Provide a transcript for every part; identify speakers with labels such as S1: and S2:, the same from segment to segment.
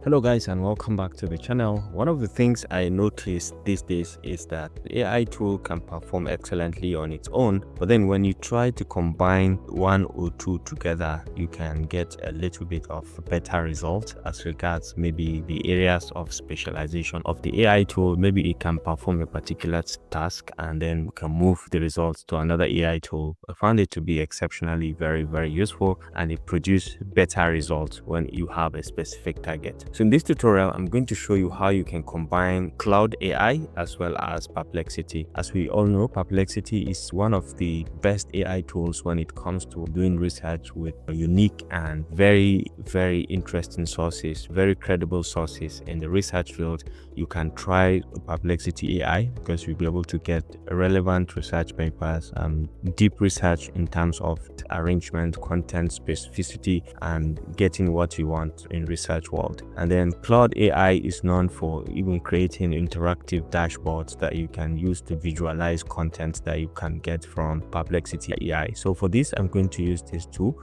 S1: Hello guys, and welcome back to the channel. One of the things I noticed these days is that the AI tool can perform excellently on its own, but then when you try to combine one or two together, you can get a little bit of better result as regards maybe the areas of specialization of the AI tool. Maybe it can perform a particular task and then we can move the results to another AI tool. I found it to be exceptionally very useful, and it produces better results when you have a specific target. So in this tutorial, I'm going to show you how you can combine Claude AI as well as Perplexity. As we all know, Perplexity is one of the best AI tools when it comes to doing research with unique and very interesting sources, very credible sources in the research field. You can try Perplexity AI because you'll be able to get relevant research papers, deep research in terms of arrangement, content, specificity, and getting what you want in research world. And then Claude AI is known for even creating interactive dashboards that you can use to visualize content that you can get from Perplexity AI. So for this, I'm going to use this tool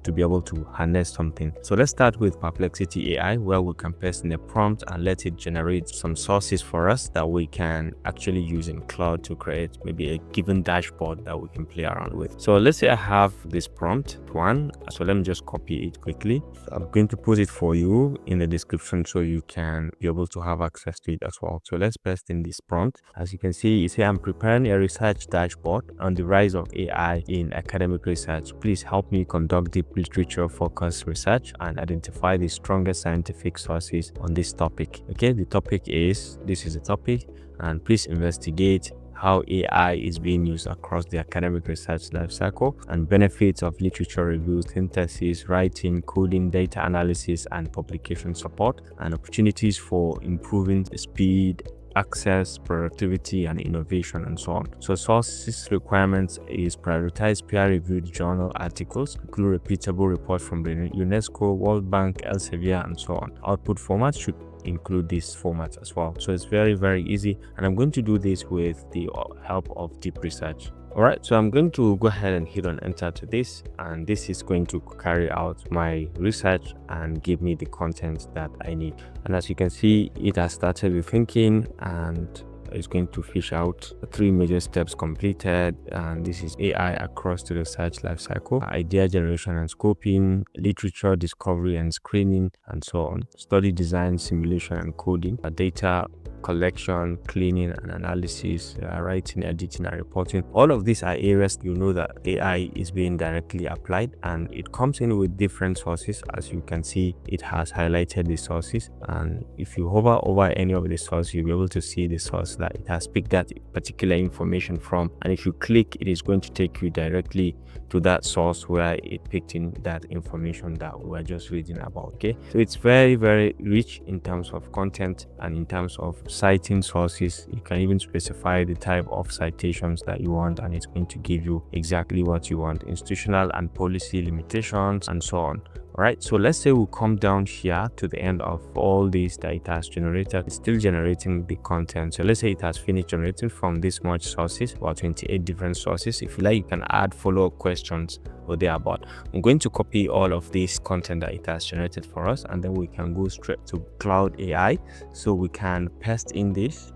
S1: to be able to harness something. So let's start with Perplexity AI, where we can paste in a prompt and let it generate some sources for us that we can actually use in Claude to create maybe a given dashboard that we can play around with. So let's say I have this prompt one, so let me just copy it quickly. I'm going to put it for you in the description so you can be able to have access to it as well. So let's paste in this prompt. As you can see, it says I'm preparing a research dashboard on the rise of AI in academic research. Please help me conduct deep literature-focused research and identify the strongest scientific sources on this topic. Okay, the topic is, this is the topic, and please investigate how AI is being used across the academic research lifecycle and benefits of literature review, synthesis, writing, coding, data analysis, and publication support, and opportunities for improving speed, access, productivity, and innovation, and so on. So sources requirements is prioritize peer-reviewed journal articles, include repeatable reports from the UNESCO, World Bank, Elsevier, and so on. Output format should include this format as well. So it's very easy, and I'm going to do this with the help of deep research. All right, so I'm going to go ahead and hit on enter to this, and this is going to carry out my research and give me the content that I need. And as you can see, it has started with thinking, and it's going to fish out 3 major steps completed, and this is AI across the research lifecycle: idea generation and scoping, literature discovery and screening, and so on, study design, simulation and coding, data collection, cleaning and analysis, writing, editing and reporting. All of these are areas you know that AI is being directly applied, and it comes in with different sources. As you can see, it has highlighted the sources, and if you hover over any of the sources, you'll be able to see the source that it has picked that particular information from, and if you click, it is going to take you directly to that source where it picked in that information that we were just reading about. Okay, so it's very rich in terms of content and in terms of citing sources. You can even specify the type of citations that you want, and it's going to give you exactly what you want: institutional and policy limitations, and so on. All right, so let's say we come down here to the end of all this that it has generated. It's still generating the content. So let's say it has finished generating from this much sources, about 28 different sources. If you like, you can add follow-up questions or thereabout. I'm going to copy all of this content that it has generated for us, and then we can go straight to Claude AI. So we can paste in this,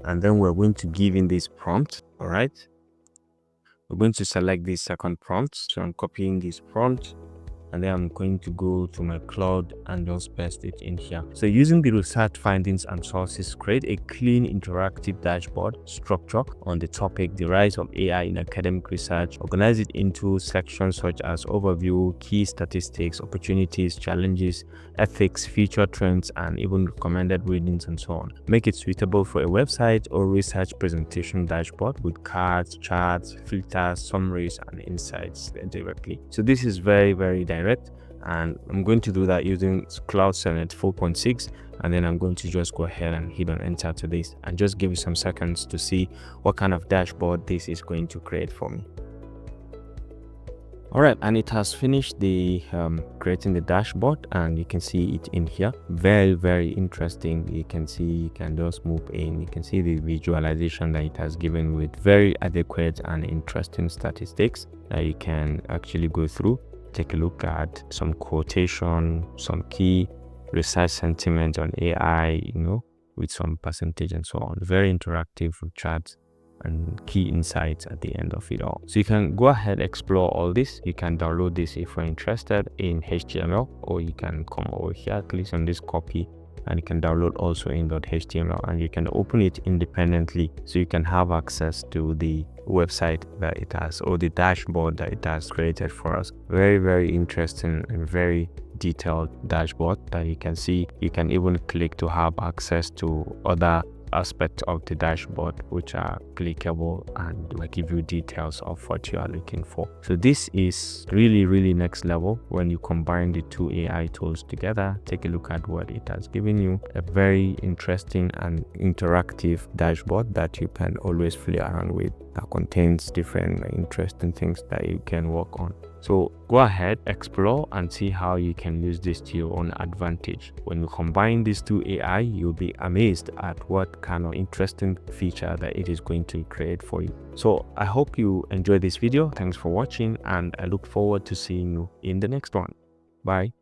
S1: and then we're going to give in this prompt. All right, we're going to select this second prompt. So I'm copying this prompt, and then I'm going to go to my Claude and just paste it in here. So using the research findings and sources, create a clean interactive dashboard structure on the topic, the rise of AI in academic research. Organize it into sections such as overview, key statistics, opportunities, challenges, ethics, future trends, and even recommended readings, and so on. Make it suitable for a website or research presentation dashboard with cards, charts, filters, summaries, and insights directly. So this is very direct, and I'm going to do that using Claude 4.6, and then I'm going to just go ahead and hit on enter to this and just give it some seconds to see what kind of dashboard this is going to create for me. All right, and it has finished the creating the dashboard, and you can see it in here. Very interesting. You can see, you can just move in, you can see the visualization that it has given with very adequate and interesting statistics that you can actually go through. Take a look at some quotation, some key research sentiment on AI, with some percentage and so on. Very interactive with charts and key insights at the end of it all. So you can go ahead, explore all this. You can download this if you're interested in HTML, or you can come over here, click on this copy, and you can download also in .html, and you can open it independently so you can have access to the website that it has, or the dashboard that it has created for us. Very, very interesting and very detailed dashboard that you can see. You can even click to have access to other aspects of the dashboard which are clickable and will give you details of what you are looking for. So this is really next level when you combine the two AI tools together. Take a look at what it has given you. A very interesting and interactive dashboard that you can always play around with, that contains different interesting things that you can work on. So go ahead, explore, and see how you can use this to your own advantage. When you combine these two AI, you'll be amazed at what kind of interesting feature that it is going to create for you. So I hope you enjoyed this video. Thanks for watching, and I look forward to seeing you in the next one. Bye.